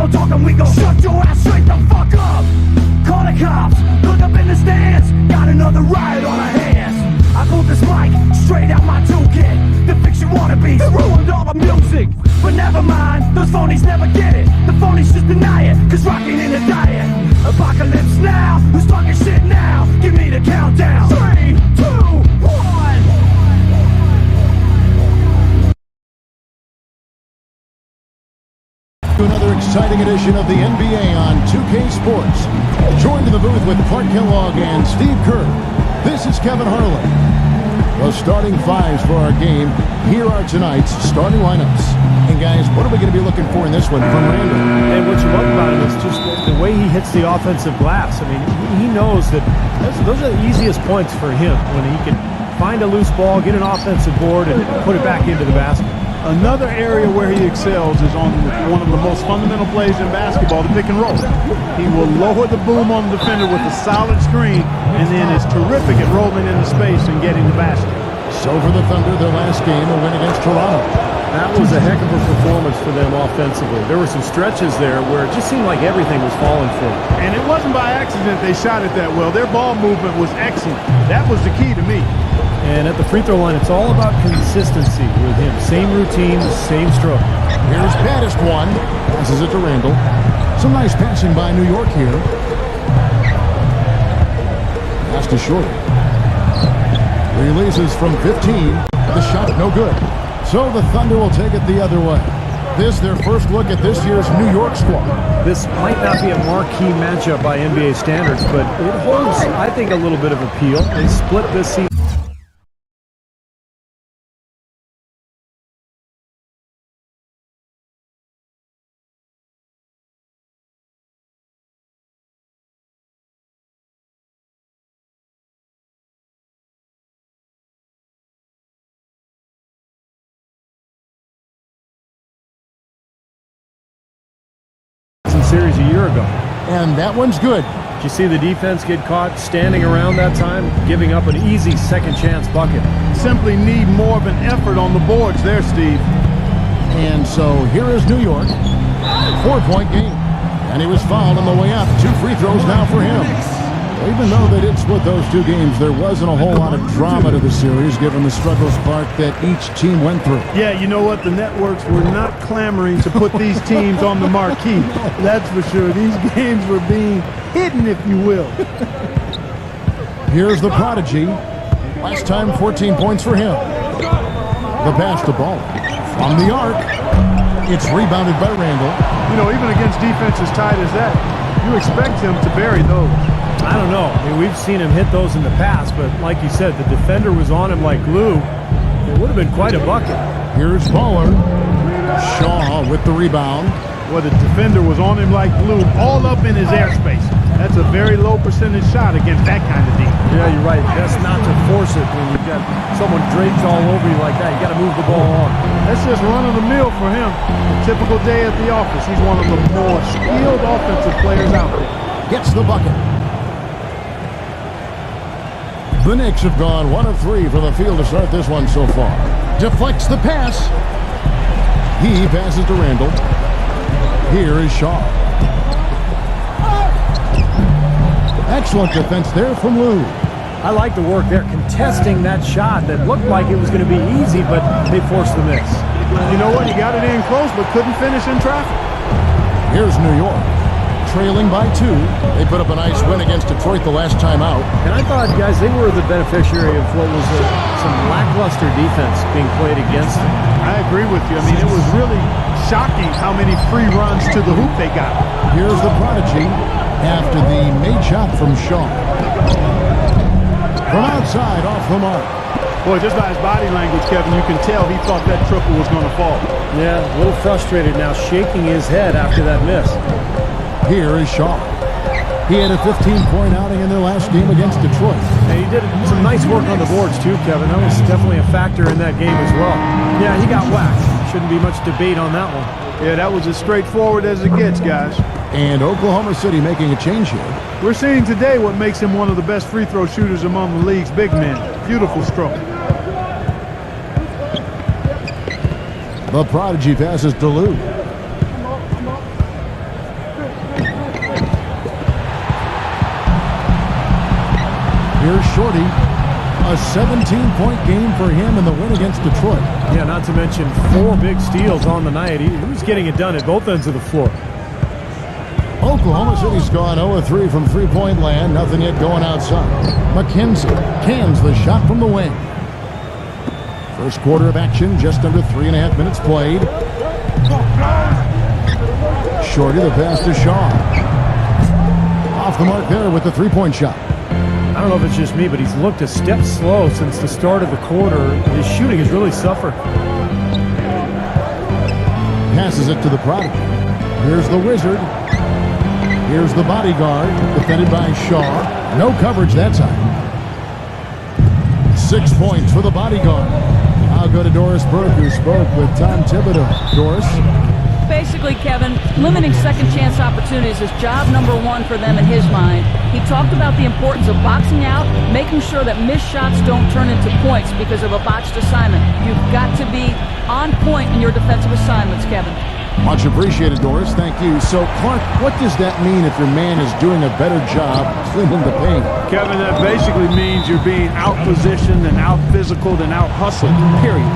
no talking, we gon' shut your ass straight the fuck up. Call the cops, look up in the stands. Got another riot on our hands. I pulled this mic straight out my toolkit. The fix you wannabes, it ruined all the music. But never mind, those phonies never get it. The phonies just deny it, cause rocking in a diet. Apocalypse now, who's talking shit now? Give me the countdown. 3, 2, 1. Another exciting edition of the NBA on 2K Sports. Joined in the booth with Clark Kellogg and Steve Kerr. This is Kevin Harlan. The starting fives for our game. Here are tonight's starting lineups. And guys, what are we going to be looking for in this one from Randall? And what you love about it is just the way he hits the offensive glass. I mean, he knows that those are the easiest points for him when he can find a loose ball, get an offensive board, and put it back into the basket. Another area where he excels is on one of the most fundamental plays in basketball, the pick and roll. He will lower the boom on the defender with a solid screen, and then is terrific at rolling into space and getting the basket. So for the Thunder, their last game, a win against Toronto. That was a heck of a performance for them offensively. There were some stretches there where it just seemed like everything was falling for them. And it wasn't by accident they shot it that well. Their ball movement was excellent. That was the key to me. And at the free throw line, it's all about consistency with him. Same routine, same stroke. Here's Baddest one. Passes it to Randall. Some nice passing by New York here. Pass to Short. Releases from 15. The shot no good. So the Thunder will take it the other way. This their first look at this year's New York squad. This might not be a marquee matchup by NBA standards, but it holds, I think, a little bit of appeal. They split this season. Series a year ago. And that one's good. Did you see the defense get caught standing around that time, giving up an easy second chance bucket? Simply need more of an effort on the boards there, Steve. And so here is New York. 4-point game. And he was fouled on the way up. 2 free throws now for him. Even though they did split those 2 games, there wasn't a whole lot of drama to the series, given the struggles, Clark, that each team went through. Yeah, you know what? The networks were not clamoring to put these teams on the marquee. That's for sure. These games were being hidden, if you will. Here's the prodigy. Last time, 14 points for him. The pass to Ball. From the arc. It's rebounded by Randall. You know, even against defense as tight as that, you expect him to bury those. I don't know. I mean, we've seen him hit those in the past, but like you said, the defender was on him like glue. It would have been quite a bucket. Here's Baller. Shaw with the rebound. Well, the defender was on him like glue, all up in his airspace. That's a very low percentage shot against that kind of defense. Yeah, you're right. Best not to force it when you've got someone draped all over you like that. You got to move the ball on. That's just run-of-the-mill for him. A typical day at the office. He's one of the more skilled offensive players out there. Gets the bucket. The Knicks have gone 1 of 3 for the field to start this one so far. Deflects the pass. He passes to Randall. Here is Shaw. Excellent defense there from Lou. I like the work there, contesting that shot that looked like it was going to be easy, but they forced the miss. You know what? He got it in close, but couldn't finish in traffic. Here's New York. Trailing by 2. They put up a nice win against Detroit the last time out. And I thought, guys, they were the beneficiary of what was some lackluster defense being played against them. I agree with you. I mean, it was really shocking how many free runs to the hoop they got. Here's the prodigy after the made shot from Shaw. From outside, off the mark. Boy, just by his body language, Kevin, you can tell he thought that triple was going to fall. Yeah, a little frustrated now, shaking his head after that miss. Here is Shaw. He had a 15-point outing in their last game against Detroit. And he did some nice work on the boards too, Kevin. That was definitely a factor in that game as well. Yeah, he got whacked. Shouldn't be much debate on that one. Yeah, that was as straightforward as it gets, guys. And Oklahoma City making a change here. We're seeing today what makes him one of the best free throw shooters among the league's big men. Beautiful stroke. The prodigy passes to Lou. Here's Shorty. A 17-point game for him in the win against Detroit. Yeah, not to mention 4 big steals on the night. He was getting it done at both ends of the floor. Oklahoma City's gone 0-3 from three-point land. Nothing yet going outside. McKenzie cans the shot from the wing. First quarter of action, just under 3.5 minutes played. Shorty the pass to Shaw. Off the mark there with the three-point shot. I don't know if it's just me, but he's looked a step slow since the start of the quarter. His shooting has really suffered. Passes it to the prodigy. Here's the Wizard. Here's the bodyguard, defended by Shaw. No coverage that time. 6 points for the bodyguard. I'll go to Doris Burke, who spoke with Tom Thibodeau. Doris? Basically, Kevin, limiting second chance opportunities is job number 1 for them in his mind. He talked about the importance of boxing out, making sure that missed shots don't turn into points because of a botched assignment. You've got to be on point in your defensive assignments, Kevin. Much appreciated, Doris. Thank you. So, Clark, what does that mean if your man is doing a better job cleaning the paint? Kevin, that basically means you're being out-positioned and out-physicaled and out-hustled, period.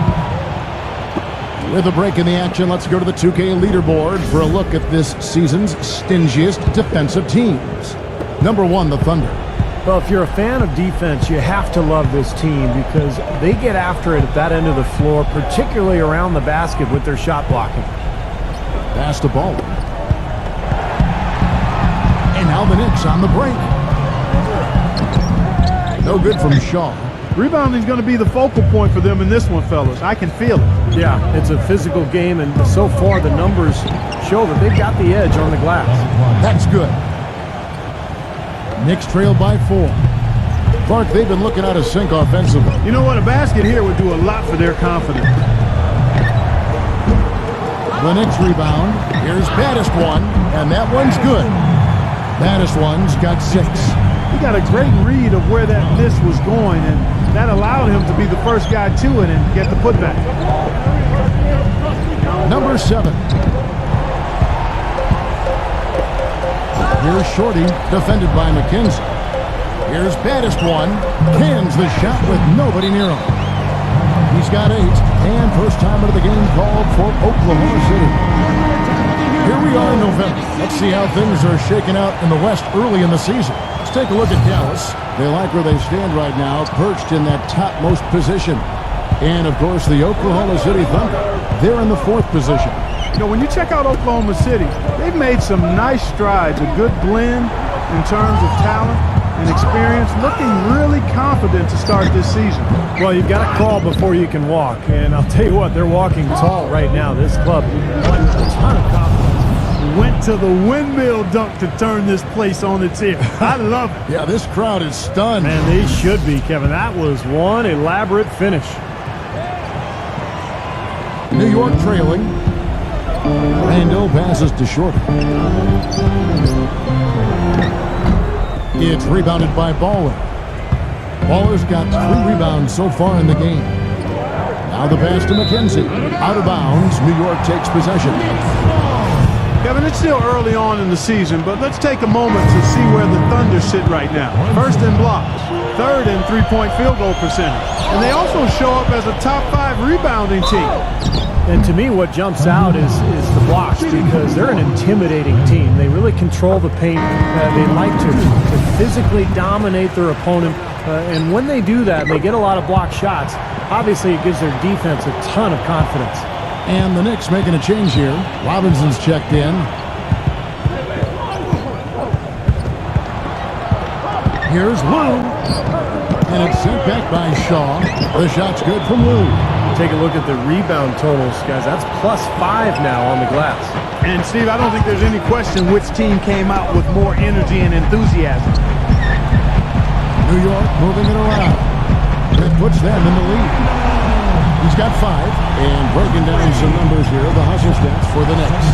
With a break in the action, let's go to the 2K leaderboard for a look at this season's stingiest defensive teams. Number 1, the Thunder. Well, if you're a fan of defense, you have to love this team because they get after it at that end of the floor, particularly around the basket with their shot blocking. Pass the ball. And now the Knicks on the break. No good from Shaw. Rebounding is going to be the focal point for them in this one, fellas. I can feel it. Yeah, it's a physical game, and so far the numbers show that they've got the edge on the glass. That's good. Knicks trail by 4. Clark, they've been looking out of sync offensively. You know what? A basket here would do a lot for their confidence. The Knicks rebound. Here's Baddest one, and that one's good. Baddest one's got 6. He got a great read of where that miss was going, and that allowed him to be the first guy to it and get the putback. Number 7. Here's Shorty, defended by McKenzie. Here's Baddest one, cans the shot with nobody near him. He's got 8, and first time out of the game called for Oklahoma City. Here we are in November. Let's see how things are shaking out in the West early in the season. Let's take a look at Dallas. They like where they stand right now, perched in that topmost position. And, of course, the Oklahoma City Thunder. They're in the 4th position. You know, when you check out Oklahoma City, they've made some nice strides, a good blend in terms of talent and experience, looking really confident to start this season. Well, you've got to crawl before you can walk, and I'll tell you what, they're walking tall right now. This club has a ton of confidence. Went to the windmill dunk to turn this place on its ear. I love it. Yeah, this crowd is stunned. Man, they should be, Kevin. That was one elaborate finish. New York trailing. Randall passes to Shorty. It's rebounded by Baller. Baller's got 3 rebounds so far in the game. Now the pass to McKenzie. Out of bounds. New York takes possession. Kevin, it's still early on in the season, but let's take a moment to see where the Thunder sit right now. First in blocks, 3rd in three-point field goal percentage. And they also show up as a top 5 rebounding team. And to me, what jumps out is the blocks because they're an intimidating team. They really control the paint. They like to physically dominate their opponent. And when they do that, they get a lot of block shots. Obviously, it gives their defense a ton of confidence. And the Knicks making a change here. Robinson's checked in. Here's Lou. And it's sent back by Shaw. The shot's good from Lou. Take a look at the rebound totals, guys. That's +5 now on the glass. And, Steve, I don't think there's any question which team came out with more energy and enthusiasm. New York moving it around. It puts them in the lead. He's got 5. And breaking down some numbers here, the hustle stats for the Knicks.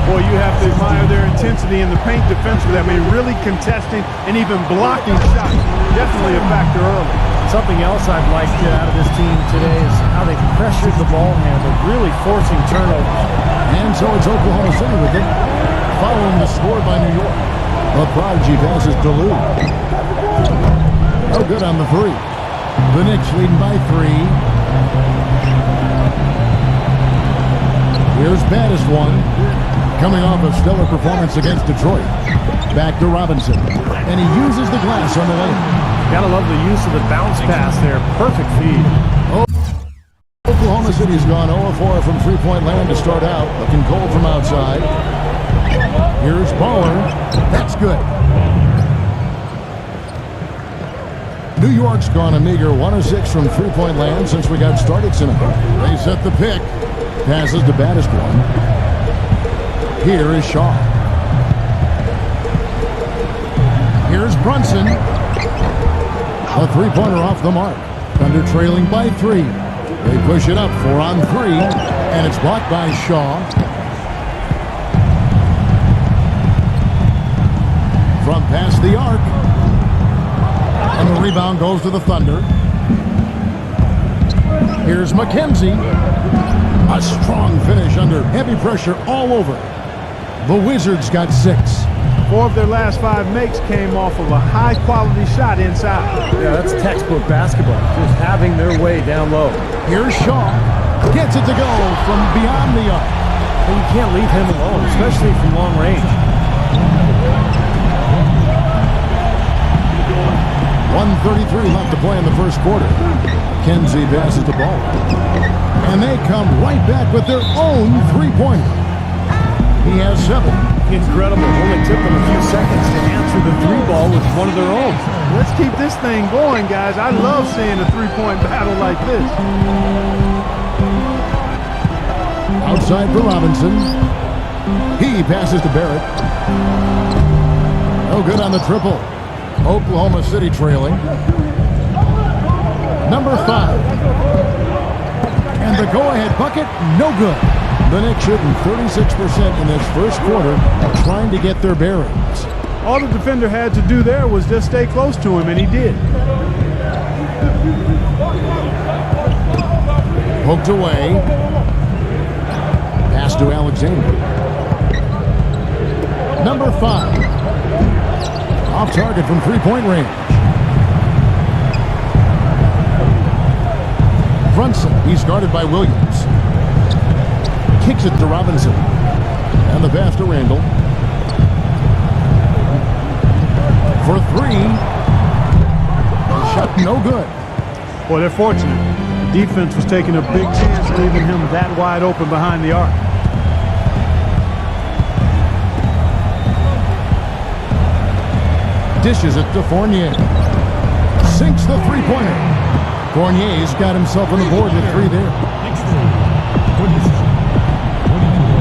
Boy, you have to admire their intensity in the paint defensively. I mean, really contesting and even blocking shots. Definitely a factor early. Something else I've liked out of this team today is how they pressured the ball handle, really forcing turnovers. And so it's Oklahoma City with it, following the score by New York. The prodigy passes to Lou. No good on the three. The Knicks leading by 3. Here's baddest one. Coming off a stellar performance against Detroit. Back to Robinson. And he uses the glass on the lane. Gotta love the use of the bounce pass there. Perfect feed. Oklahoma City's gone 0-4 from three-point land to start out. Looking cold from outside. Here's Baller. That's good. New York's gone a meager 1 of 6 from three-point land since we got started tonight. They set the pick. Passes to baddest one. Here is Shaw. Here's Brunson. A three-pointer off the mark. Thunder trailing by 3. They push it up 4 on 3. And it's blocked by Shaw. From past the arc. And the rebound goes to the Thunder. Here's McKenzie. A strong finish under heavy pressure all over. The Wizards got 6. 4 of their last 5 makes came off of a high-quality shot inside. Yeah, that's textbook basketball. Just having their way down low. Here's Shaw. Gets it to go from beyond the arc. And you can't leave him alone, especially from long range. 1:33 left to play in the first quarter. Kenzie passes the ball. And they come right back with their own three-pointer. He has 7. Incredible. Only took them a few seconds to answer the 3-ball with one of their own. Let's keep this thing going, guys. I love seeing a three-point battle like this. Outside for Robinson. He passes to Barrett. No good on the triple. Oklahoma City trailing. Number 5. And the go-ahead bucket, no good. The Knicks shooting 36% in this first quarter, trying to get their bearings. All the defender had to do there was just stay close to him, and he did. Poked away. Pass to Alexander. Number 5. Off target from three-point range. Brunson, he's guarded by Williams. Kicks it to Robinson. And the pass to Randall. For 3. Shot no good. Boy, they're fortunate. The defense was taking a big chance, leaving him that wide open behind the arc. Dishes it to Fournier. Sinks the three-pointer. Fournier's got himself on the board with 3 there.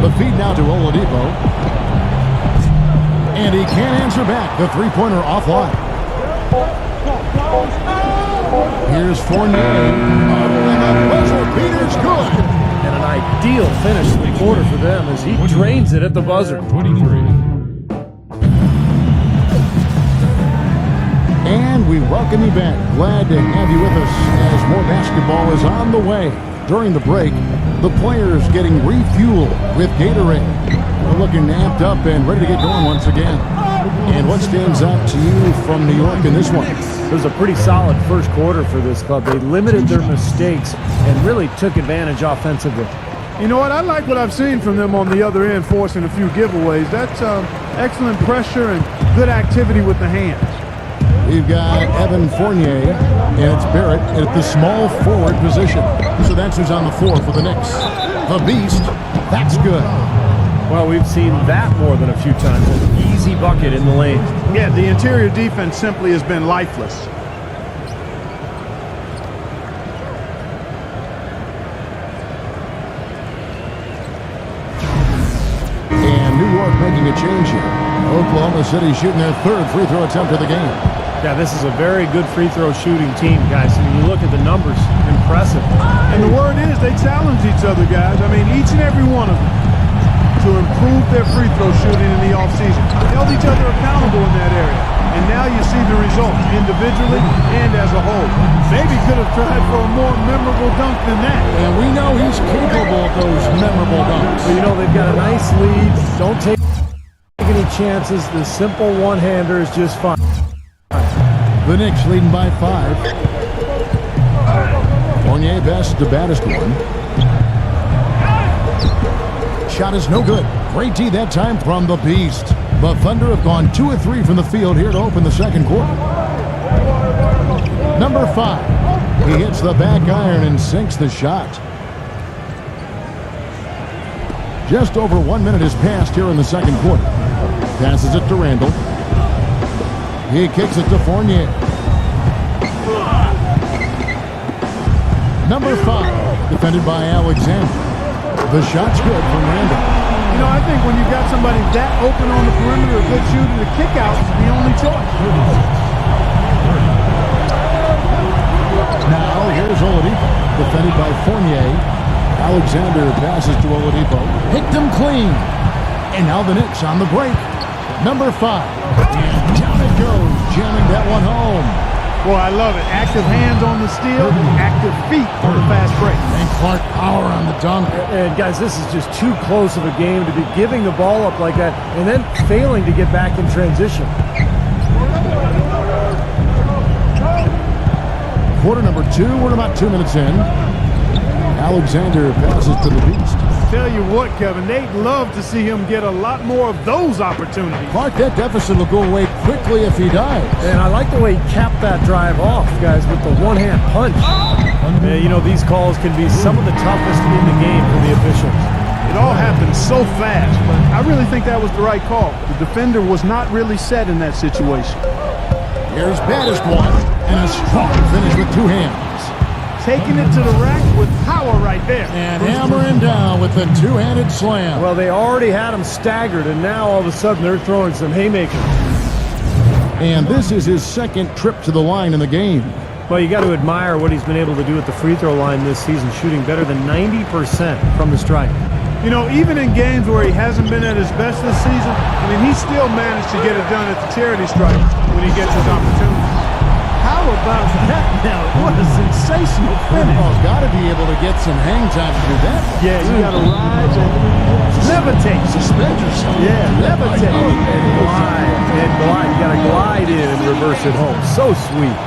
The feed now to Oladipo. And he can't answer back. The three-pointer offline. Here's Fournier. And the buzzer beater's good. And an ideal finish to the quarter for them as he drains it at the buzzer. 23. And we welcome you back. Glad to have you with us as more basketball is on the way. During the break, the players getting refueled with Gatorade. We're looking amped up and ready to get going once again. And what stands out to you from New York in this one? It was a pretty solid first quarter for this club. They limited their mistakes and really took advantage offensively. You know what? I like what I've seen from them on the other end, forcing a few giveaways. That's excellent pressure and good activity with the hands. We've got Evan Fournier, and it's Barrett at the small forward position. So that's who's on the floor for the Knicks. The Beast, that's good. Well, we've seen that more than a few times. An easy bucket in the lane. Yeah, the interior defense simply has been lifeless. And New York making a change here. Oklahoma City shooting their 3rd free throw attempt of the game. Yeah, this is a very good free throw shooting team, guys. I mean, you look at the numbers, impressive. And the word is they challenge each other, guys. I mean, each and every one of them to improve their free throw shooting in the offseason. Held each other accountable in that area. And now you see the results individually and as a whole. Maybe could have tried for a more memorable dunk than that. And we know he's capable of those memorable dunks. But, you know, they've got a nice lead. Don't take any chances. The simple one-hander is just fine. The Knicks leading by 5. Fournier passes to baddest one. Shot is no good. Great D that time from the Beast. The Thunder have gone 2 of 3 from the field here to open the second quarter. Number 5. He hits the back iron and sinks the shot. Just over 1 minute has passed here in the second quarter. Passes it to Randall. He kicks it to Fournier. Number 5, defended by Alexander. The shot's good from Randall. You know, I think when you've got somebody that open on the perimeter, a good shooter, the kick out is the only choice. Now here's Oladipo, defended by Fournier. Alexander passes to Oladipo. Picked him clean. And now the Knicks on the break. Number 5. And down it goes, jamming that one home. Boy, I love it. Active hands on the steal, active feet on the fast break. And Clark power on the dunk. And guys, this is just too close of a game to be giving the ball up like that and then failing to get back in transition. Quarter number 2, we're about 2 minutes in. Alexander passes to the Beast. Tell you what, Kevin, they'd love to see him get a lot more of those opportunities. Clark, that deficit will go away quickly if he dies. And I like the way he capped that drive off, guys, with the one-hand punch. Yeah, you know, these calls can be some of the toughest in the game for the officials. It all happened so fast, but I really think that was the right call. The defender was not really set in that situation. Here's baddest one, and a strong finish with 2 hands. Taking it to the rack with power right there. And hammering down with the 2-handed slam. Well, they already had him staggered, and now all of a sudden they're throwing some haymakers. And this is his second trip to the line in the game. Well, you got to admire what he's been able to do at the free throw line this season, shooting better than 90% from the stripe. You know, even in games where he hasn't been at his best this season, I mean, he still managed to get it done at the charity stripe when he gets his opportunity. How about that now? What a sensational finish. Football's got to be able to get some hang time to do that. Yeah, you got to rise and levitate. Suspend yourself. Yeah, levitate. And glide. You got to glide in and reverse it home. So sweet.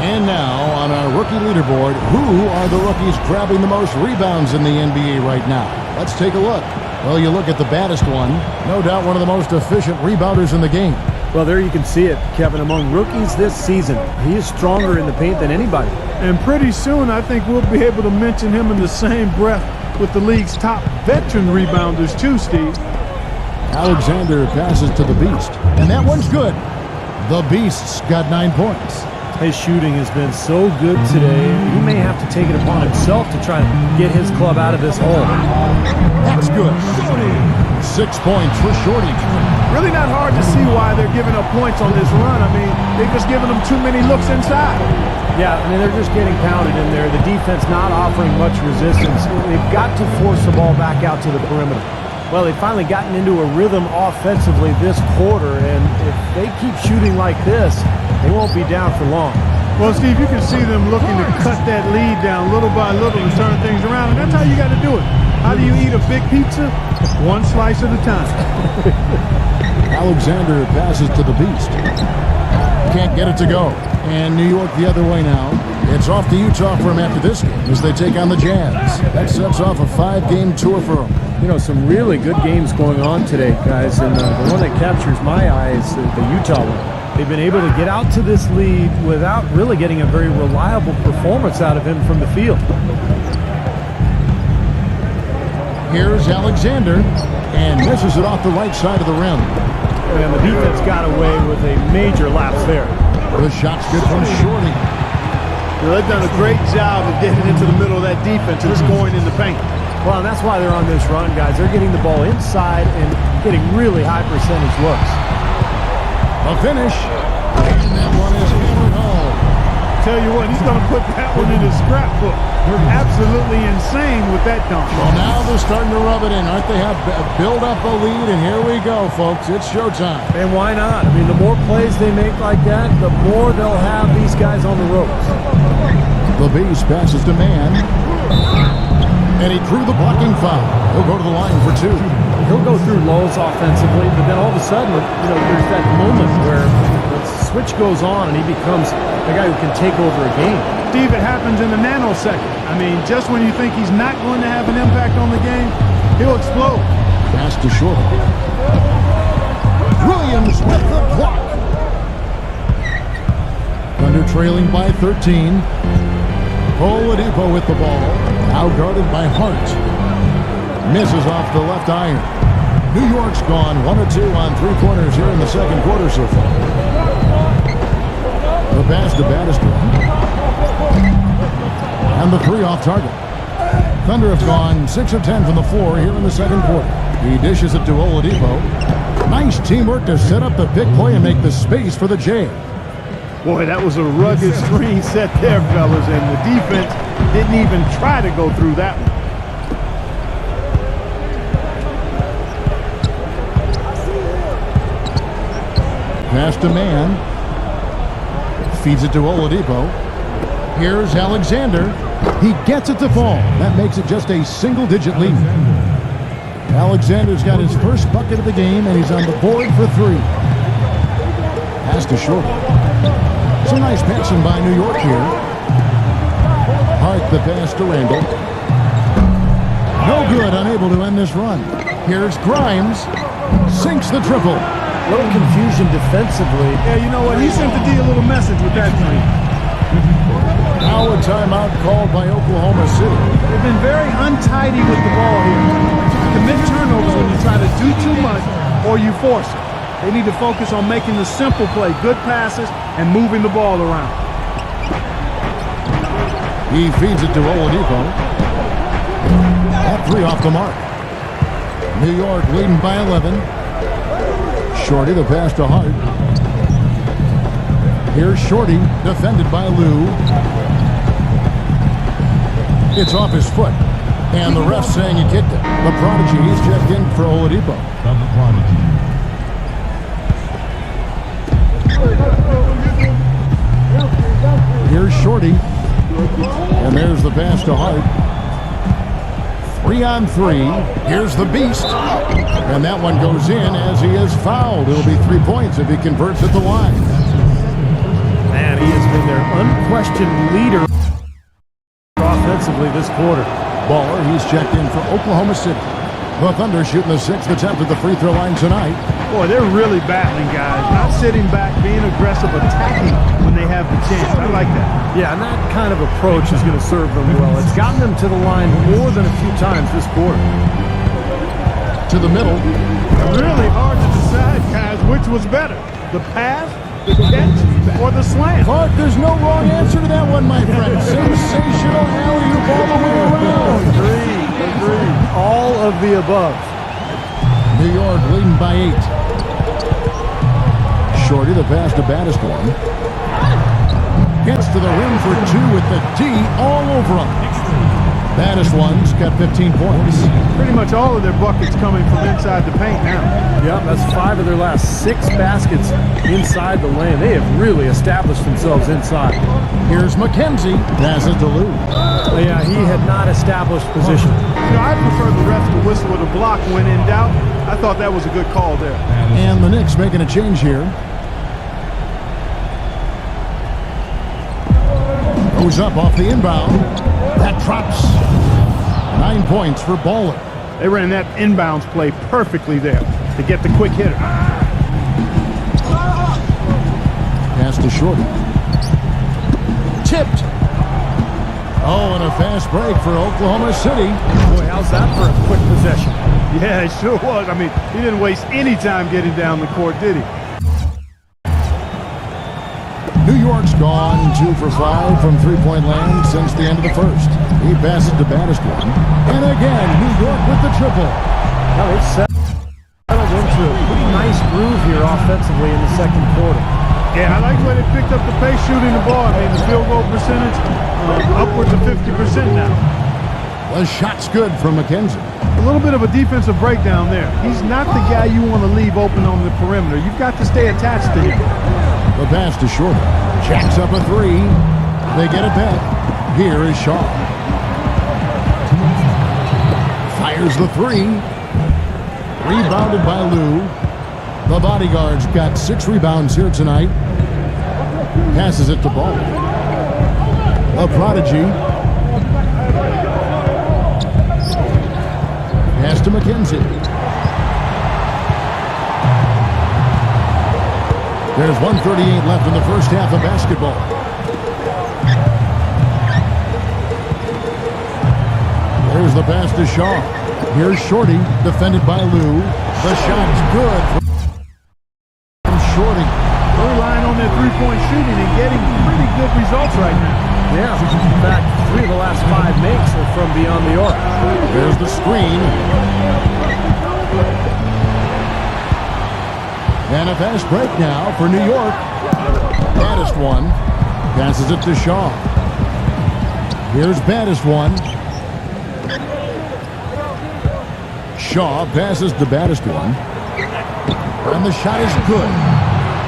And now on our rookie leaderboard, who are the rookies grabbing the most rebounds in the NBA right now? Let's take a look. Well, you look at the baddest one. No doubt one of the most efficient rebounders in the game. Well, there you can see it, Kevin. Among rookies this season, he is stronger in the paint than anybody. And pretty soon, I think we'll be able to mention him in the same breath with the league's top veteran rebounders too, Steve. Alexander passes to the Beast. And that one's good. The Beast's got 9 points. His shooting has been so good today, he may have to take it upon himself to try to get his club out of this hole. That's good. 6 points for Shorty. Really not hard to see why they're giving up points on this run. I mean, they're just giving them too many looks inside. Yeah, I mean, they're just getting pounded in there. The defense not offering much resistance. They've got to force the ball back out to the perimeter. Well, they've finally gotten into a rhythm offensively this quarter, and if they keep shooting like this, they won't be down for long. Well, Steve, you can see them looking to cut that lead down little by little to turn things around, and that's how you got to do it. How do you eat a big pizza? One slice at a time. Alexander passes to the Beast. Can't get it to go. And New York the other way now. It's off to Utah for him after this game as they take on the Jazz. That sets off a 5-game tour for him. You know, some really good games going on today, guys, and the one that captures my eye is the Utah one. They've been able to get out to this lead without really getting a very reliable performance out of him from the field. Here's Alexander, and misses it off the right side of the rim. And the defense got away with a major lapse there. The shot's good from Shorty. Well, they've done a great job of getting into the middle of that defense and scoring in the paint. Well, and that's why they're on this run, guys. They're getting the ball inside and getting really high percentage looks. A finish, and that one is hammered home. Tell you what, he's going to put that one in his scrapbook. They're absolutely insane with that dunk. Well, now they're starting to rub it in, aren't they? Have build up a lead, and here we go, folks. It's showtime. And why not? I mean, the more plays they make like that, the more they'll have these guys on the ropes. The Beast passes to Man, and he drew the blocking foul. He'll go to the line for 2. He'll go through lulls offensively, but then all of a sudden, you know, there's that moment where the offense. Switch goes on, and he becomes a guy who can take over a game. Steve, it happens in a nanosecond. I mean, just when you think he's not going to have an impact on the game, he'll explode. Pass to short. Williams with the block. Thunder trailing by 13. Oladipo with the ball. Now guarded by Hart. Misses off the left iron. New York's gone 1 of 2 on three-pointers here in the second quarter so far. The pass to Bannister. And the three off target. Thunder have gone 6 of 10 from the floor here in the second quarter. He dishes it to Oladipo. Nice teamwork to set up the big play and make the space for the J. Boy, that was a rugged screen set there, fellas, and the defense didn't even try to go through that one. Pass to man. Feeds it to Oladipo. Here's Alexander. He gets it to fall. That makes it just a single-digit lead. Alexander's got his first bucket of the game, and he's on the board for 3. Pass to short. Some nice passing by New York here. Hart the pass to Randall. No good, unable to end this run. Here's Grimes. Sinks the triple. A little confusion defensively. Yeah, you know what? He sent the D a little message with that three. Now a timeout called by Oklahoma City. They've been very untidy with the ball here. You commit turnovers when you try to do too much or you force it. They need to focus on making the simple play, good passes, and moving the ball around. He feeds it to Oladipo. That three off the mark. New York leading by 11. Shorty the pass to Hart. Here's Shorty, defended by Lou. It's off his foot. And the ref saying he kicked it. The Prodigy, he's checked in for Oladipo. The Prodigy. Here's Shorty. And there's the pass to Hart. 3 on 3. Here's the Beast. And that one goes in as he is fouled. It'll be 3 points if he converts at the line. Man, he has been their unquestioned leader offensively this quarter. Baller, he's checked in for Oklahoma City. The Thunder shooting the 6th attempt at the free throw line tonight. Boy, they're really battling, guys. Not sitting back, being aggressive, attacking when they have the chance. I like that. Yeah, and that kind of approach is going to serve them well. It's gotten them to the line more than a few times this quarter. To the middle. Really hard to decide, guys, which was better. The pass, the catch, or the slam. Clark, there's no wrong answer to that one, my friend. Sensational alley-oop all the way around. Agreed. All of the above. New York leading by 8. Shorty the pass to Bannister. Gets to the rim for 2 with the D all over him. Bannister's got 15 points. Pretty much all of their buckets coming from inside the paint now. Yep, that's 5 of their last 6 baskets inside the lane. They have really established themselves inside. Here's McKenzie. Passes to Lou. Yeah, he had not established position. You know, I prefer the refs to whistle with a block when in doubt. I thought that was a good call there. And the Knicks making a change here. Goes up off the inbound. That drops. 9 points for Baller. They ran that inbounds play perfectly there to get the quick hitter. Pass to Shorty. Tipped. Oh, and a fast break for Oklahoma City. Boy, how's that for a quick possession? Yeah, it sure was. I mean, he didn't waste any time getting down the court, did he? New York's gone 2 for 5 from three-point land since the end of the first. He passes to Bannister. And again, New York with the triple. Now they've settled into a pretty nice groove here offensively in the second quarter. Yeah, I like the way they picked up the pace shooting the ball. I mean, the field goal percentage upwards of 50% now. The shot's good from McKenzie. A little bit of a defensive breakdown there. He's not the guy you want to leave open on the perimeter. You've got to stay attached to him. The pass to Shorty. Jacks up a 3. They get it back. Here is Shaw. Fires the 3. Rebounded by Lou. The bodyguard's got 6 rebounds here tonight. Passes it to Ball. A prodigy. Pass to McKenzie. There's 1:38 left in the first half of basketball. There's the pass to Shaw. Here's Shorty, defended by Lou. The shot's good from Shorty. They're relying on their three-point shooting and getting pretty good results right now. Yeah, in fact, 3 of the last 5 makes are from beyond the arc. There's the screen. And a fast break now for New York. Baddest one. Passes it to Shaw. Here's baddest one. Shaw passes the baddest one. And the shot is good.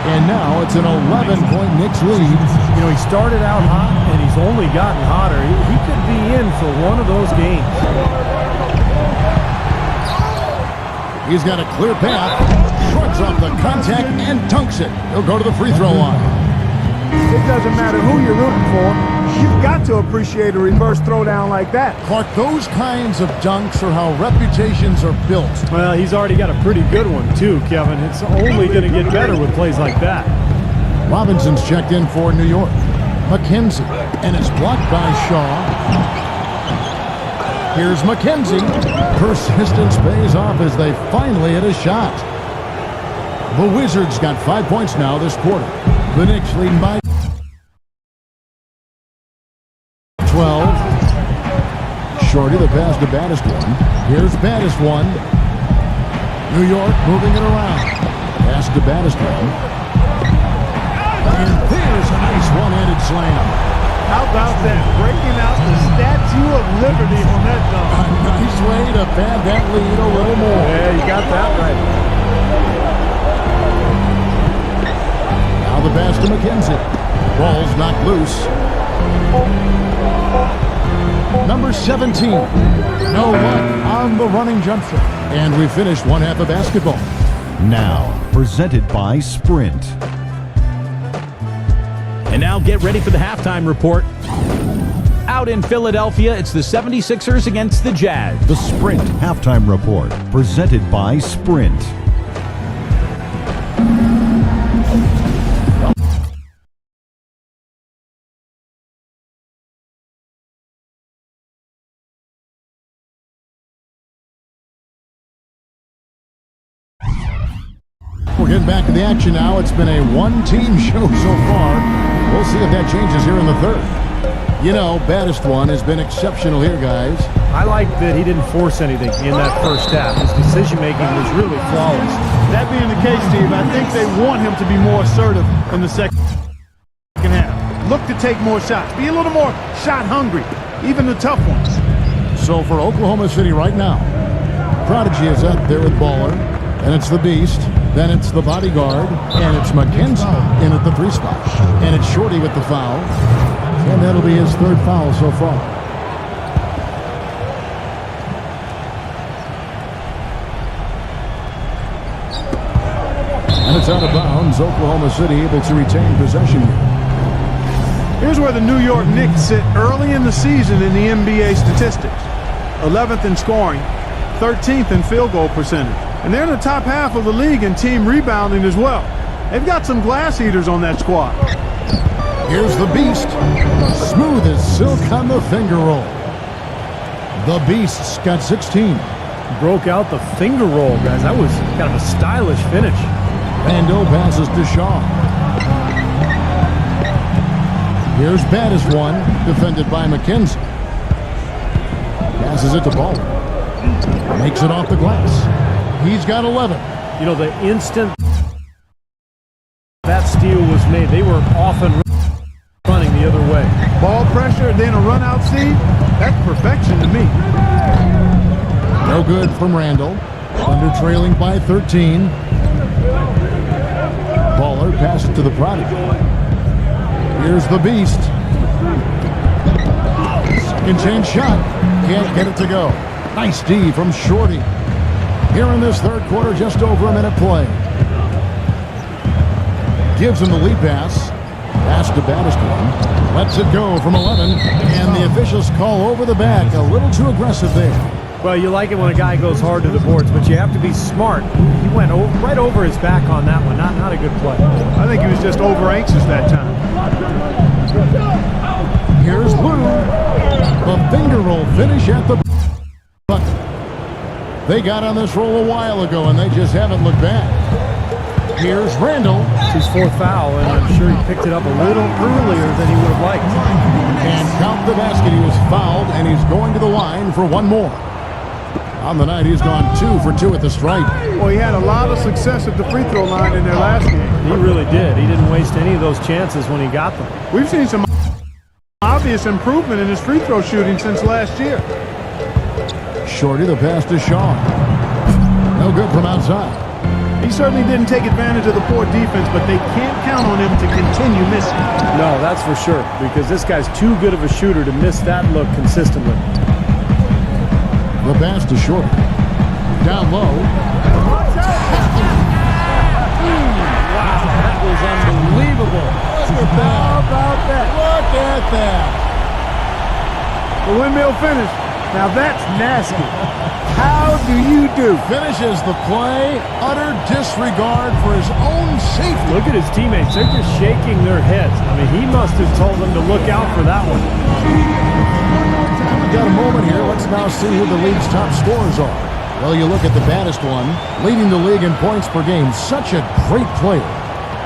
And now it's an 11-point Knicks lead. You know, he started out hot, and he's only gotten hotter. He could be in for one of those games. He's got a clear path. Shrugs off the contact and dunks it. He'll go to the free throw line. It doesn't matter who you're rooting for. You've got to appreciate a reverse throwdown like that. Clark, those kinds of dunks are how reputations are built. Well, he's already got a pretty good one, too, Kevin. It's only going to get better with plays like that. Robinson's checked in for New York. McKenzie, and it's blocked by Shaw. Here's McKenzie. Persistence pays off as they finally hit a shot. The Wizards got 5 points now this quarter. The Knicks leading by 12. Shorty, the pass to baddest one. Here's baddest one. New York moving it around. Pass to baddest one. And there's a nice one-handed slam. How about that? Breaking out the Statue of Liberty on that dunk. A nice way to pad that lead a little more. Yeah, you got that right. Now the pass to McKenzie. Ball's knocked loose. Number 17. No luck on the running jump shot. And we finished one half of basketball. Now, presented by Sprint. And now get ready for the halftime report. Out in Philadelphia, it's the 76ers against the Jazz. The Sprint halftime report, presented by Sprint. We're getting back to the action now. It's been a one-team show so far. We'll see if that changes here in the third. You know, baddest one has been exceptional here, guys. I like that he didn't force anything in that first half. His decision-making was really flawless. That being the case, Steve, I think they want him to be more assertive in the second half. Look to take more shots. Be a little more shot hungry, even the tough ones. So for Oklahoma City right now, Prodigy is up there with Baller, and it's the Beast. Then it's the bodyguard, and it's McKenzie in at the 3 spot. And it's Shorty with the foul. And that'll be his 3rd foul so far. And it's out of bounds. Oklahoma City able to retain possession here. Here's where the New York Knicks sit early in the season in the NBA statistics. 11th in scoring, 13th in field goal percentage. And they're in the top half of the league in team rebounding as well. They've got some glass eaters on that squad. Here's the Beast. Smooth as silk on the finger roll. The Beast's got 16. Broke out the finger roll, guys. That was kind of a stylish finish. Randall passes to Shaw. Here's baddest one, defended by McKenzie. Passes it to Ball. Makes it off the glass. He's got 11. You know, the instant that steal was made, they were often running the other way. Ball pressure, then a run-out seed. That's perfection to me. No good from Randall. Under trailing by 13. Baller passes to the Prodigy. Here's the Beast. Second chance shot. Can't get it to go. Nice D from Shorty. Here in this third quarter, just over a minute play. gives him the lead pass. Pass to Battiston. Lets it go from 11. And the officials call over the back. A little too aggressive there. Well, you like it when a guy goes hard to the boards, but you have to be smart. He went right over his back on that one. Not a good play. I think he was just over anxious that time. Here's Blue. The finger roll finish at the bucket. They got on this roll a while ago, and they just haven't looked back. Here's Randall. It's his fourth foul, and I'm sure he picked it up a little earlier than he would have liked. And count the basket. He was fouled, and he's going to the line for one more. On the night, he's gone 2 for 2 at the stripe. Well, he had a lot of success at the free throw line in their last game. He really did. He didn't waste any of those chances when he got them. We've seen some obvious improvement in his free throw shooting since last year. Shorty, the pass to Shaw. No good from outside. He certainly didn't take advantage of the poor defense, but they can't count on him to continue missing. No, that's for sure, because this guy's too good of a shooter to miss that look consistently. The pass to Shorty. Down low. Wow, that was unbelievable. How about that? Look at that. The windmill finish. Now that's nasty. How do you do? Finishes the play. Utter disregard for his own safety. Look at his teammates. They're just shaking their heads. I mean, he must have told them to look out for that one. We've got a moment here. Let's now see who the league's top scorers are. Well, you look at the baddest one, leading the league in points per game. Such a great player.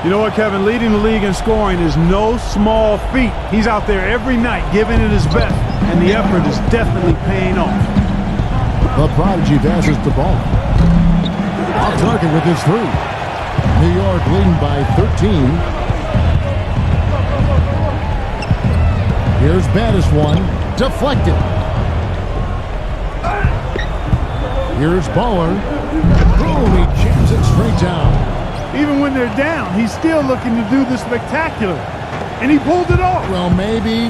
You know what, Kevin? Leading the league in scoring is no small feat. He's out there every night giving it his best, and the effort is definitely paying off. The prodigy passes the ball. Off target with his 3. New York leading by 13. Here's baddest one. Deflected. Here's Baller. Boom, he jams it straight down. Even when they're down, he's still looking to do the spectacular. And he pulled it off. Well, maybe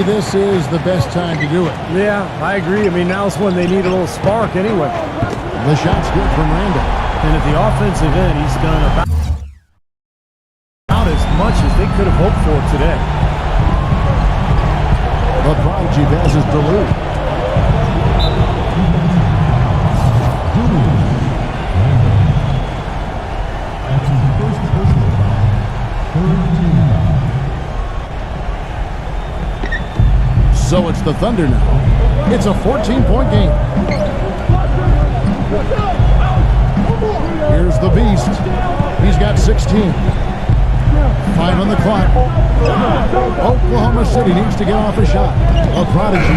this is the best time to do it. Yeah, I agree. I mean, now's when they need a little spark anyway. The shot's good from Randall. And at the offensive end, he's done about as much as they could have hoped for today. The prodigy passes to Lou. So it's the Thunder now. It's a 14-point game. Here's the Beast. He's got 16. 5 on the clock. Oklahoma City needs to get off a shot. A prodigy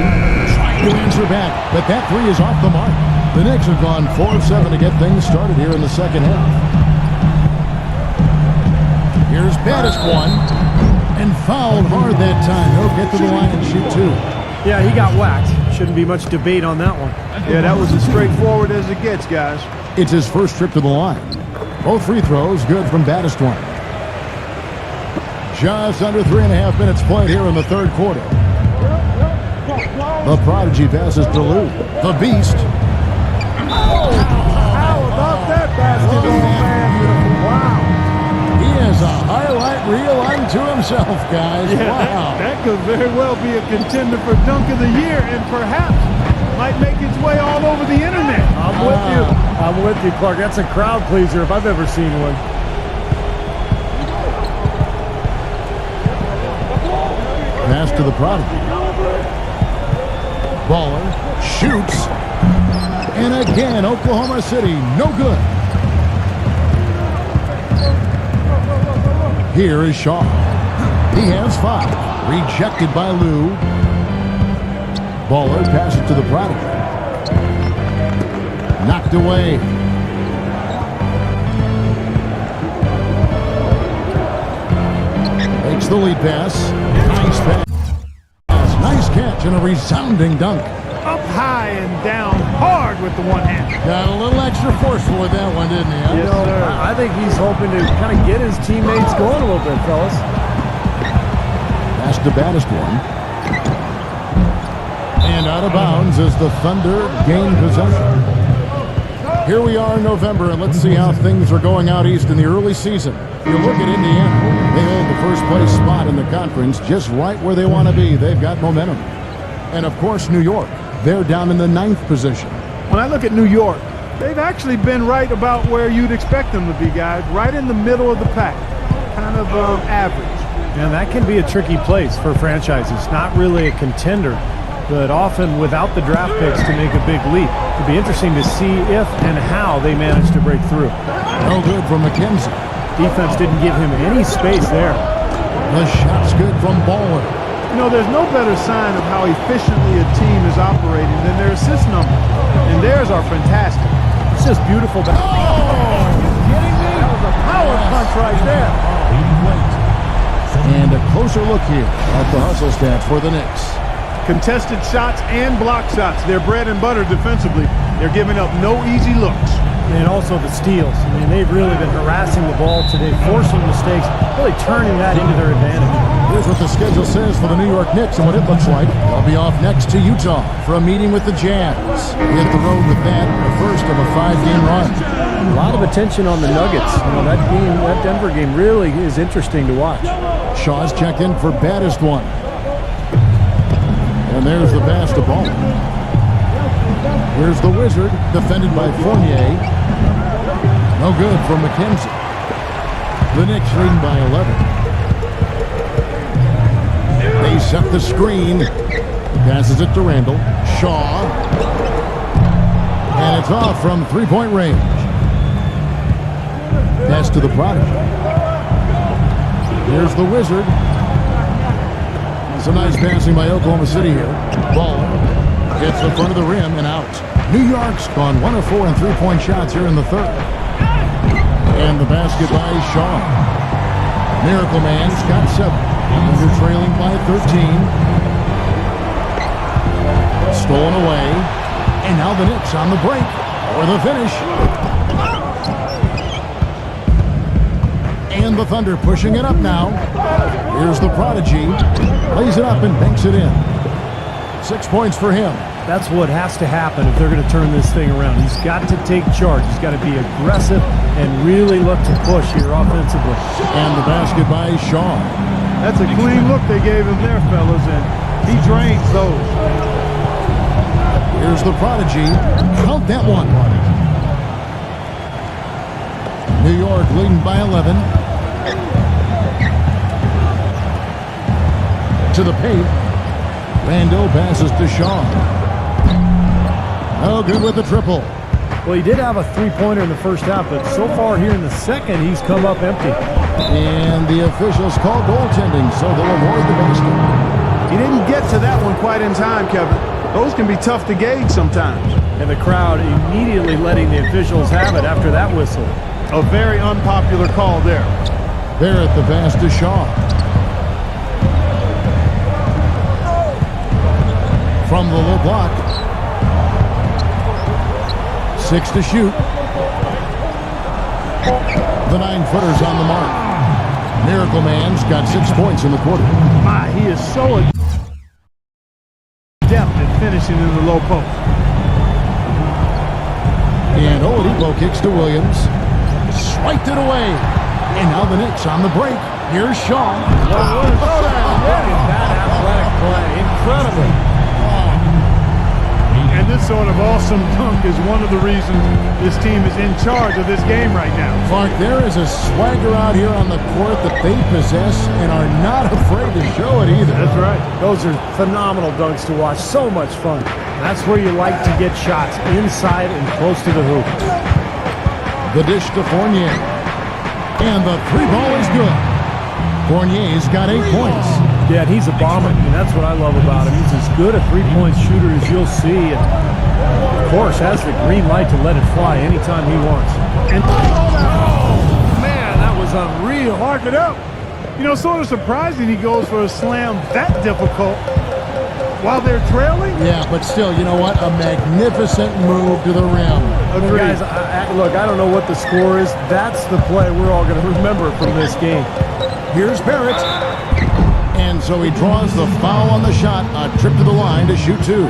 trying to answer back, but that 3 is off the mark. The Knicks have gone 4 of 7 to get things started here in the second half. Here's baddest one. And fouled hard that time. He'll get to the line and shoot 2. Yeah, he got whacked. Shouldn't be much debate on that one. Yeah, that was as straightforward as it gets, guys. It's his first trip to the line. Both free throws good from baddest one. Just under 3.5 minutes played here in the third quarter. The prodigy passes to Lou. The Beast. How about that basketball, man? Wow. He has a highlight reel unto himself, guys. Yeah, wow. that could very well be a contender for Dunk of the Year, and perhaps might make its way all over the internet. I'm with you. I'm with you, Clark. That's a crowd pleaser if I've ever seen one. Pass to the prodigy. Baller shoots. And again, Oklahoma City, no good. Here is Shaw. He has 5. Rejected by Lou. Baller passes to the prodigy. Knocked away. Makes the lead pass. Nice pass. Nice catch and a resounding dunk. Up high and down hard with the one hand. Got a little extra forceful with that one, didn't he? Yes, sir. I think he's hoping to kind of get his teammates going a little bit, fellas. Pass to baddest one. And out of bounds as the Thunder gain possession. Here we are in November, and let's see how things are going out east in the early season. If you look at Indiana, they hold the first place spot in the conference just right where they want to be. They've got momentum. And, of course, New York. They're down in the 9th position. When I look at New York, they've actually been right about where you'd expect them to be, guys. Right in the middle of the pack. Kind of average. And that can be a tricky place for franchises. Not really a contender, but often without the draft picks to make a big leap. It'd be interesting to see if and how they manage to break through. No good from McKenzie. Defense didn't give him any space there. The shot's good from Baldwin. You know, there's no better sign of how efficiently a team is operating than their assist numbers. And theirs are fantastic. It's just beautiful. Oh! Are you kidding me? That was a power punch right there. And a closer look here at the hustle stats for the Knicks. Contested shots and block shots. They're bread and butter defensively. They're giving up no easy looks. And also the steals. I mean, they've really been harassing the ball today, forcing mistakes, really turning that into their advantage. Here's what the schedule says for the New York Knicks and what it looks like. They'll be off next to Utah for a meeting with the Jazz. Hit the road with that, the first of a 5-game run. A lot of attention on the Nuggets. You know, that Denver game really is interesting to watch. Shaw's checked in for baddest one. And there's the pass to Ball. Here's the Wizard, defended by Fournier. No good from McKenzie. The Knicks leading by 11. They set the screen. Passes it to Randall. Shaw. And it's off from three-point range. Pass to the Prodigy. Here's the Wizard. Some nice passing by Oklahoma City here. Ball gets the front of the rim and out. New York's gone 1 of 4 in three-point shots here in the third. And the basket by Shaw. Miracle Man's got 7. They're trailing by 13. Stolen away. And now the Knicks on the break for the finish. And the Thunder pushing it up now. Here's the Prodigy. Lays it up and banks it in. 6 points for him. That's what has to happen if they're going to turn this thing around. He's got to take charge. He's got to be aggressive and really look to push here offensively. And the basket by Shaw. That's a clean look they gave him there, fellas, and he drains those. Here's the Prodigy. Count that one. New York leading by 11. To the paint. Randall passes to Shaw. No good with the triple. Well, he did have a three-pointer in the first half, but so far here in the second, he's come up empty. And the officials call goaltending, so they'll avoid the basket. He didn't get to that one quite in time, Kevin. Those can be tough to gauge sometimes. And the crowd immediately letting the officials have it after that whistle. A very unpopular call there. Barrett the pass to Shaw. From the low block. 6 to shoot. The 9-footer's on the mark. Miracle Man's got 6 points in the quarter. My, he is so adept at finishing in the low post. And Oladipo kicks to Williams. Swiped it away. And now the Knicks on the break. Here's Shaw. Look at that athletic play. Incredible. And this sort of awesome dunk is one of the reasons this team is in charge of this game right now. Clark, there is a swagger out here on the court that they possess and are not afraid to show it either. That's right. Those are phenomenal dunks to watch. So much fun. That's where you like to get shots, inside and close to the hoop. The dish to Fournier. And the three ball is good. Fournier's got 8 points. Yeah, he's a bomber, and that's what I love about him. He's as good a three-point shooter as you'll see, and of course has the green light to let it fly anytime he wants. And oh, man, that was unreal. Mark it up. You know, sort of surprising he goes for a slam that difficult while they're trailing. Yeah, but still, you know what? A magnificent move to the rim. Agreed. Guys, look, I don't know what the score is. That's the play we're all going to remember from this game. Here's Barrett. And so he draws the foul on the shot. A trip to the line to shoot 2.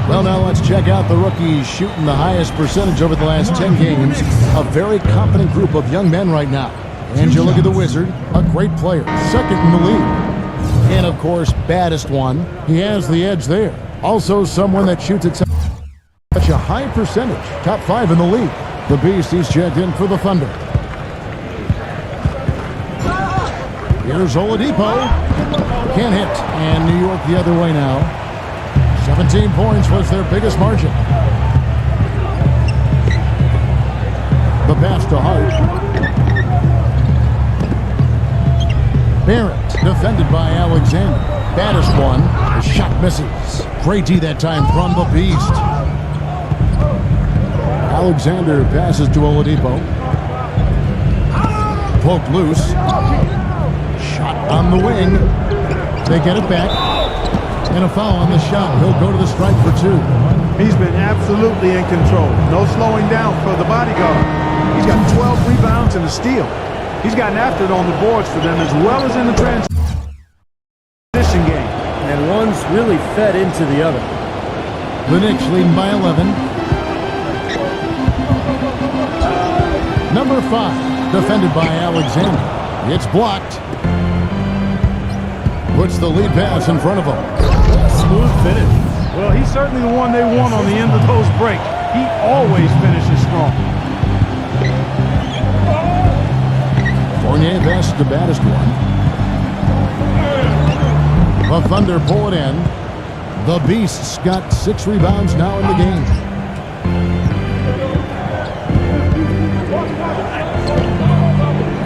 Well, now let's check out the rookies shooting the highest percentage over the last 10 games. A very competent group of young men right now. And you look at the Wizard, a great player, second in the league. And, of course, baddest one. He has the edge there. Also someone that shoots at such a high percentage. Top 5 in the league. The Beast, he's checked in for the Thunder. Here's Oladipo. Can't hit. And New York the other way now. 17 points was their biggest margin. The pass to Hart. Barrett, defended by Alexander. Baddest one. The shot misses. Great D that time from the Beast. Alexander passes to Oladipo. Poked loose. Shot on the wing. They get it back. And a foul on the shot. He'll go to the strike for 2. He's been absolutely in control. No slowing down for the bodyguard. He's got 12 rebounds and a steal. He's gotten after it on the boards for them as well as in the transition game. And one's really fed into the other. The Knicks leading by 11. Number 5, defended by Alexander. It's blocked. Puts the lead pass in front of him. Smooth finish. Well, he's certainly the one they want on the end of those breaks. He always finishes strong. Fournier passes the baddest one. The Thunder pull it in. The Beast's got 6 rebounds now in the game.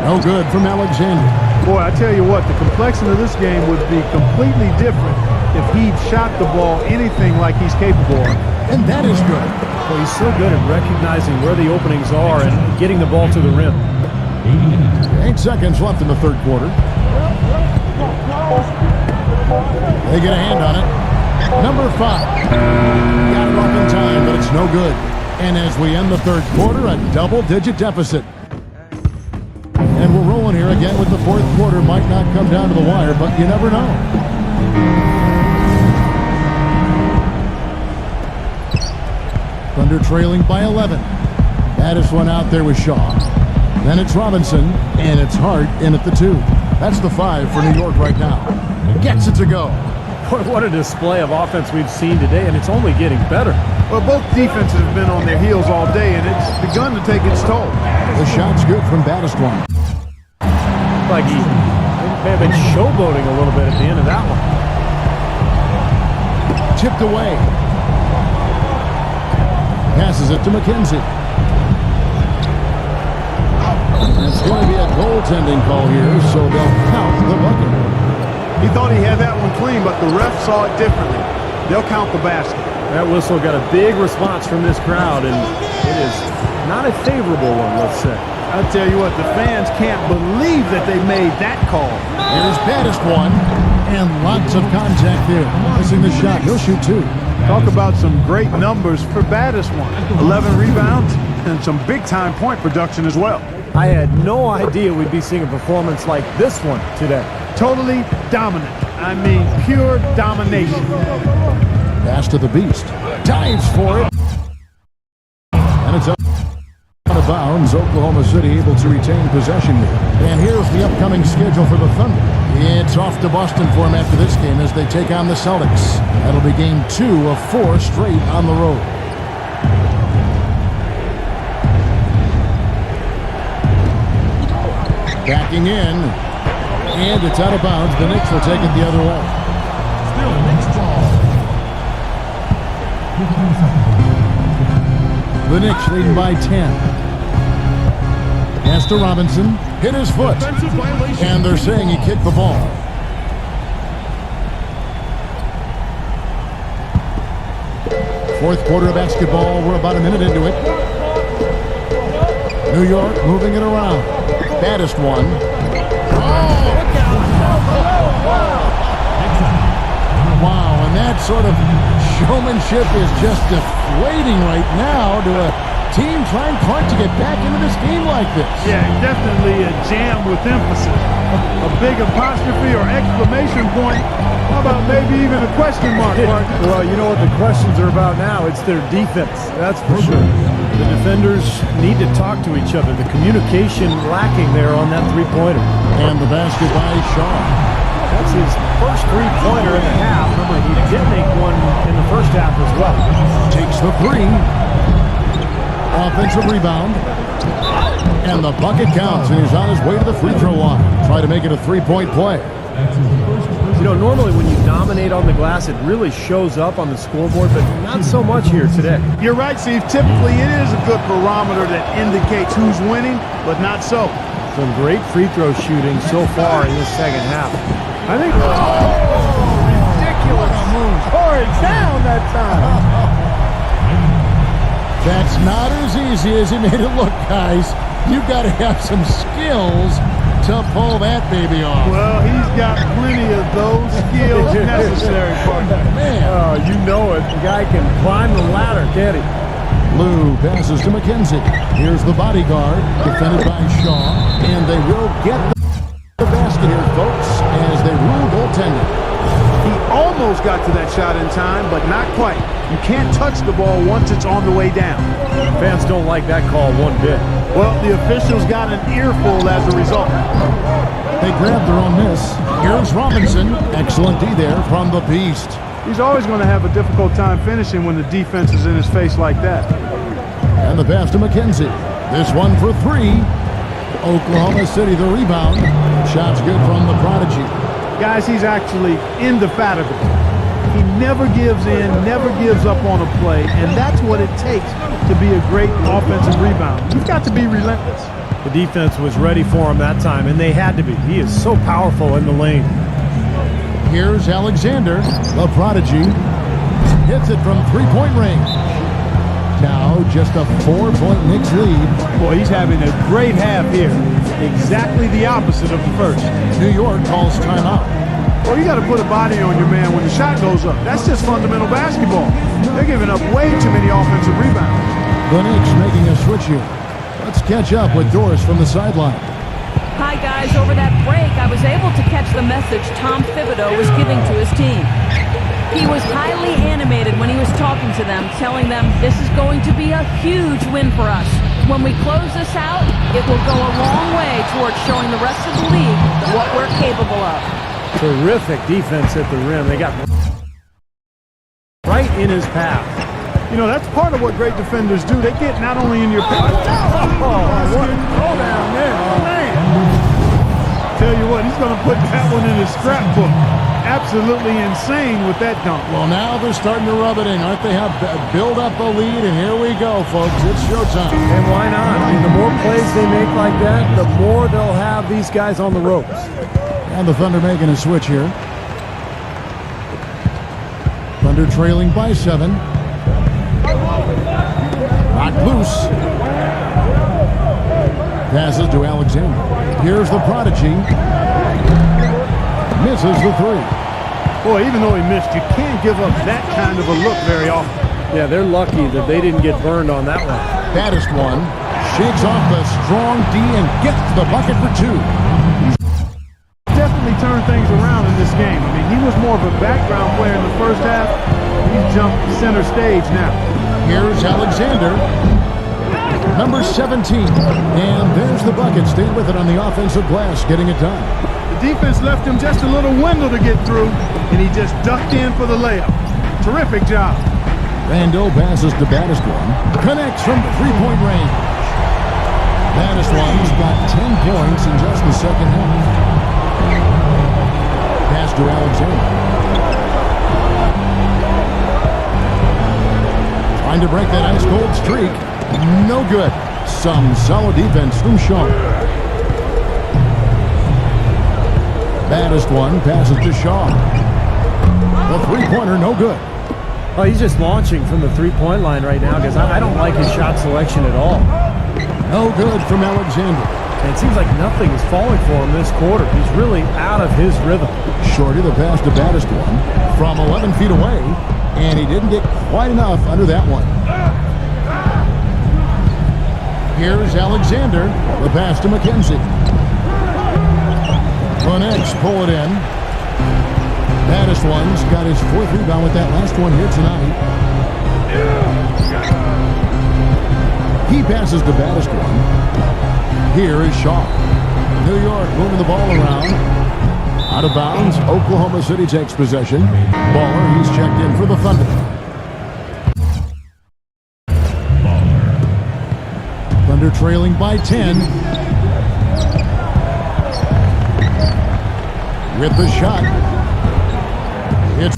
No good from Alexander. Boy, I tell you what, the complexion of this game would be completely different if he'd shot the ball anything like he's capable of. And that is good. Well, he's so good at recognizing where the openings are and getting the ball to the rim. 8 seconds left in the third quarter. They get a hand on it. Number 5. Got it off in time, but it's no good. And as we end the third quarter, a double-digit deficit. And we're rolling here again with the fourth quarter. Might not come down to the wire, but you never know. Thunder trailing by 11. Baddest one out there with Shaw. Then it's Robinson, and it's Hart in at the 2. That's the 5 for New York right now. Gets it to go. Boy, what a display of offense we've seen today, and it's only getting better. Well, both defenses have been on their heels all day, and it's begun to take its toll. The shot's good from baddest one. Like he may have been showboating a little bit at the end of that one. Tipped away. Passes it to McKenzie. It's going to be a goaltending call here, so they'll count the bucket. He thought he had that one clean, but the ref saw it differently. They'll count the basket. That whistle got a big response from this crowd, and it is not a favorable one, let's say. I'll tell you what, the fans can't believe that they made that call. Here's baddest one, and lots of contact there. Missing the shot. He'll shoot 2. Talk about some great numbers for baddest one. 11 rebounds and some big-time point production as well. I had no idea we'd be seeing a performance like this one today. Totally dominant. I mean, pure domination. Pass to the Beast. Dives for it. And it's up. Out of bounds. Oklahoma City able to retain possession here. And here's the upcoming schedule for the Thunder. It's off to Boston for them after this game as they take on the Celtics. That'll be game 2 of 4 straight on the road. Backing in. And it's out of bounds. The Knicks will take it the other way. Still Knicks ball. The Knicks leading by 10. Pass to Robinson. Hit his foot. And they're saying he kicked the ball. Fourth quarter of basketball. We're about a minute into it. New York moving it around. Baddest one. Wow, and that sort of showmanship is just deflating right now to a team trying hard to get back into this game like this. Yeah, definitely a jam with emphasis. A big apostrophe or exclamation point. How about maybe even a question mark, Mark? Well, you know what the questions are about now. It's their defense, that's for sure. The defenders need to talk to each other. The communication lacking there on that three-pointer. And the basket by Shaw. That's his first three-pointer in the half. Remember, he did make one in the first half as well. Takes the three. Offensive rebound. And the bucket counts, and he's on his way to the free throw line. Try to make it a three-point play. You know, normally when you dominate on the glass, it really shows up on the scoreboard, but not so much here today. You're right, Steve. Typically, it is a good barometer that indicates who's winning, but not so. Some great free throw shooting so far in this second half. I think Ridiculous. Tore it down that time. That's not as easy as he made it look, guys. You've got to have some skills to pull that baby off. Well, he's got plenty of those skills necessary, partner. Man. Oh, you know it. The guy can climb the ladder, can't he? Lou passes to McKenzie. Here's the bodyguard, defended by Shaw. And they will get the basket here, folks, as they rule goaltending. He almost got to that shot in time, but not quite. You can't touch the ball once it's on the way down. Fans don't like that call one bit. Well, the officials got an earful as a result. They grabbed their own miss. Here's Robinson. Excellent D there from the Beast. He's always going to have a difficult time finishing when the defense is in his face like that. And the pass to McKenzie. This one for three. Oklahoma City the rebound. Shot's good from the Prodigy. Guys, he's actually indefatigable. He never gives in, never gives up on a play, and that's what it takes to be a great offensive rebounder. You've got to be relentless. The defense was ready for him that time, and they had to be. He is so powerful in the lane. Here's Alexander, the Prodigy. Hits it from three-point range. Now just a 4-point Knicks lead. Boy, he's having a great half here. Exactly the opposite of the first. New York calls timeout. Well, you got to put a body on your man when the shot goes up. That's just fundamental basketball. They're giving up way too many offensive rebounds. The Knicks making a switch here. Let's catch up with Doris from the sideline. Hi, guys. Over that break, I was able to catch the message Tom Thibodeau was giving to his team. He was highly animated when he was talking to them, telling them this is going to be a huge win for us. When we close this out, it will go a long way towards showing the rest of the league what we're capable of. Terrific defense at the rim. They got right in his path. You know, that's part of what great defenders do. They get not only in your path. What a throw down there. Man. Tell you what, he's going to put that one in his scrapbook. Absolutely insane with that dunk. Well, now they're starting to rub it in, aren't they? Have build up a lead, and here we go, folks. It's showtime. And why not? I mean, the more plays they make like that, the more they'll have these guys on the ropes. And the Thunder making a switch here. Thunder trailing by 7. Knocked loose. Passes to Alexander. Here's the Prodigy. Misses the three. Boy, even though he missed, you can't give up that kind of a look very often. Yeah, they're lucky that they didn't get burned on that one. Baddest one. Shakes off the strong D and gets the bucket for 2. Definitely turned things around in this game. I mean, he was more of a background player in the first half. He's jumped center stage now. Here's Alexander. Number 17. And there's the bucket. Stay with it on the offensive glass, getting it done. The defense left him just a little window to get through, and he just ducked in for the layup. Terrific job. Randall passes to Baddest one. Connects from three-point range. Baddest one's got 10 points in just the second half. Pass to Alexander. Trying to break that ice-cold streak. No good. Some solid defense from Shaw. Baddest one passes to Shaw. The three-pointer, no good. Oh, he's just launching from the three-point line right now because I don't like his shot selection at all. No good from Alexander. And it seems like nothing is falling for him this quarter. He's really out of his rhythm. Shorty the pass to Baddest one from 11 feet away, and he didn't get quite enough under that one. Here's Alexander. The pass to McKenzie. The Knicks pull it in. Baddest one's got his 4th rebound with that last one here tonight. He passes to baddest one. Here is Shaw. New York moving the ball around. Out of bounds. Oklahoma City takes possession. Baller, he's checked in for the Thunder. Thunder trailing by 10. With the shot. It's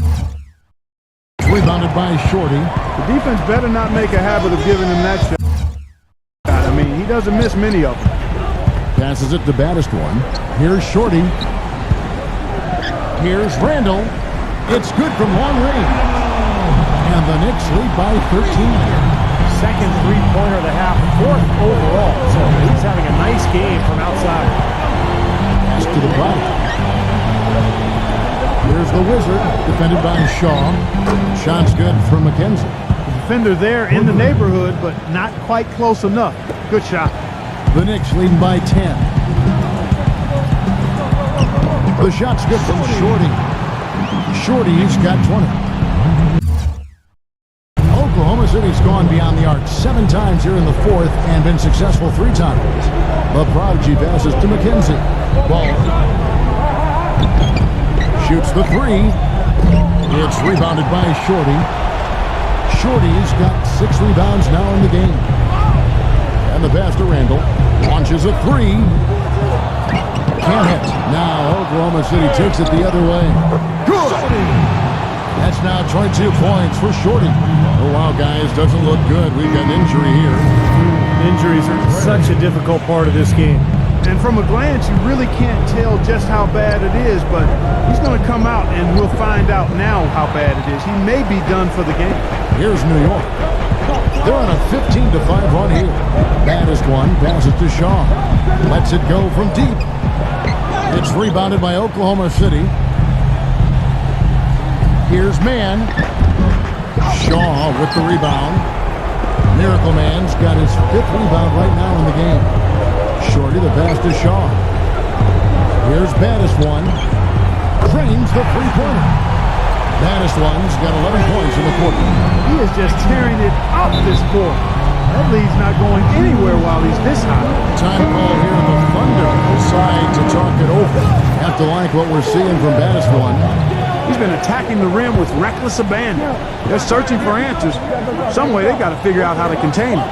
rebounded by Shorty. The defense better not make a habit of giving him that shot. I mean, he doesn't miss many of them. Passes it to baddest one. Here's Shorty. Here's Randall. It's good from long range. And the Knicks lead by 13. Second three-pointer of the half, 4th overall. So he's having a nice game from outside. Pass to the bottom. Here's the Wizard, defended by Shaw. Shot's good from McKenzie. The defender there in the neighborhood, but not quite close enough. Good shot. The Knicks leading by 10. The shot's good from Shorty. Shorty's got 20. Oklahoma City's gone beyond the arc 7 times here in the 4th and been successful 3 times. The Prodigy passes to McKenzie. Ball. Shoots the 3. It's rebounded by Shorty. Shorty's got 6 rebounds now in the game. And the pass to Randall. Launches a 3. Can't hit. Now Oklahoma City takes it the other way. Good! That's now 22 points for Shorty. Oh, wow, guys, doesn't look good. We've got an injury here. Injuries are such a difficult part of this game. And from a glance, you really can't tell just how bad it is, but he's going to come out and we'll find out now how bad it is. He may be done for the game. Here's New York. They're on a 15-5 run here. Baddest one passes to Shaw. Lets it go from deep. It's rebounded by Oklahoma City. Here's Mann. Shaw with the rebound. Miracle Man's got his 5th rebound right now in the game. Shorty, the pass to Shaw. Here's baddest one. Drains the 3-pointer. Baddest one's got 11 points in the quarter. He is just tearing it up this quarter. That lead's not going anywhere while he's this high. Time call here. The Thunder decide to talk it over. Have to like what we're seeing from baddest one. He's been attacking the rim with reckless abandon. They're searching for answers. Some way they got to figure out how to contain him.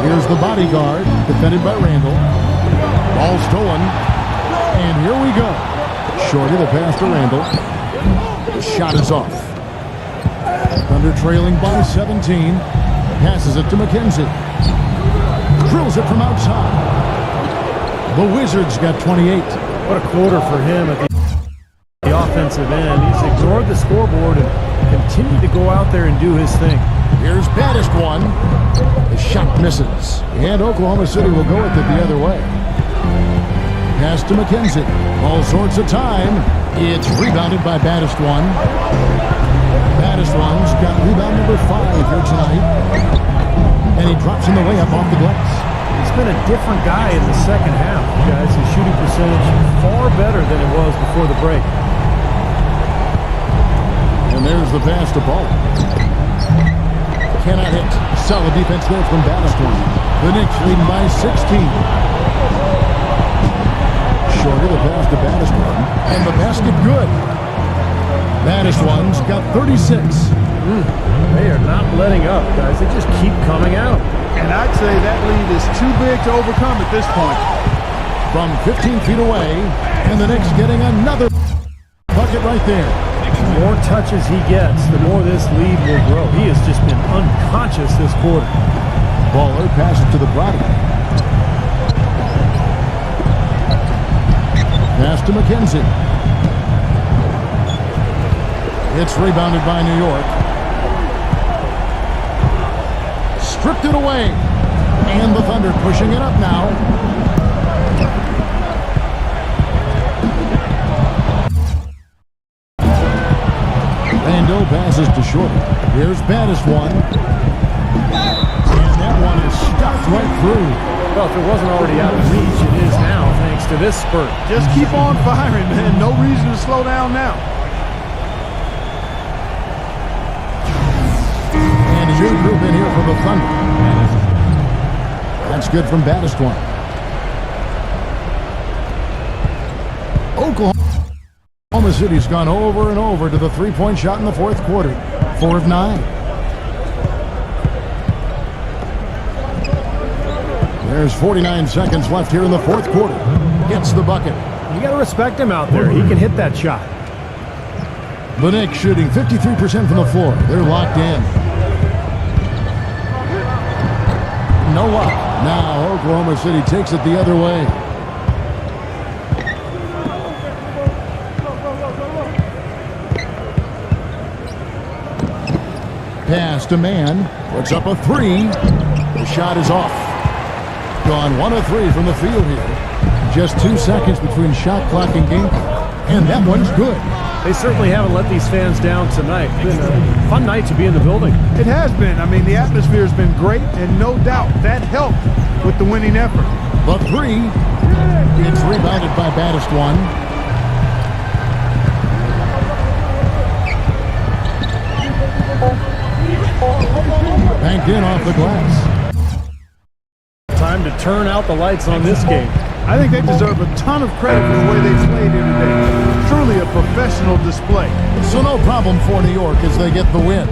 Here's the bodyguard, defended by Randall. Ball stolen. And here we go. Shorty, the pass to Randall. The shot is off. Thunder trailing by 17. Passes it to McKenzie. Drills it from outside. The Wizards got 28. What a quarter for him at the offensive end. He's ignored the scoreboard and continued to go out there and do his thing. Here's baddest one. The shot misses. And Oklahoma City will go with it the other way. Pass to McKenzie. All sorts of time. It's rebounded by baddest one. Baddest one's got rebound number 5 here tonight. And he drops in the layup off the glass. He's been a different guy in the second half, guys. His shooting percentage far better than it was before the break. And there's the pass to Ball. Cannot hit. Solid defense there from baddest one. The Knicks leading by 16. Shorty, the pass to baddest one. And the basket good. Baddest one's got 36. They are not letting up, guys. They just keep coming out. And I'd say that lead is too big to overcome at this point. From 15 feet away, and the Knicks getting another bucket right there. The more touches he gets, the more this lead will grow. He has just been unconscious this quarter. Baller passes to the body. Pass to McKenzie. It's rebounded by New York. Stripped it away. And the Thunder pushing it up now. Randall passes to Shorty. Here's Baddest one. And that one is stuffed right through. Well, if it wasn't already out of reach, it is now, thanks to this spurt. Just keep on firing, man. No reason to slow down now. And a new group in here for the Thunder. That's good from Baddest one. Oklahoma City's gone over and over to the three-point shot in the fourth quarter. 4 of 9. There's 49 seconds left here in the fourth quarter. Gets the bucket. You got to respect him out there. He can hit that shot. The Knicks shooting 53% from the floor. They're locked in. No luck. Now Oklahoma City takes it the other way. Pass to Man. Puts up a three. The shot is off. Gone 1 of 3 from the field here. Just 2 seconds between shot clock and game clock. And that one's good. They certainly haven't let these fans down tonight. It's been a fun night to be in the building. It has been. I mean, the atmosphere has been great, and no doubt that helped with the winning effort. The three. It's rebounded by Baddest one. Banked in off the glass. Time to turn out the lights on this game. I think they deserve a ton of credit for the way they played here today. Truly a professional display. So no problem for New York as they get the win.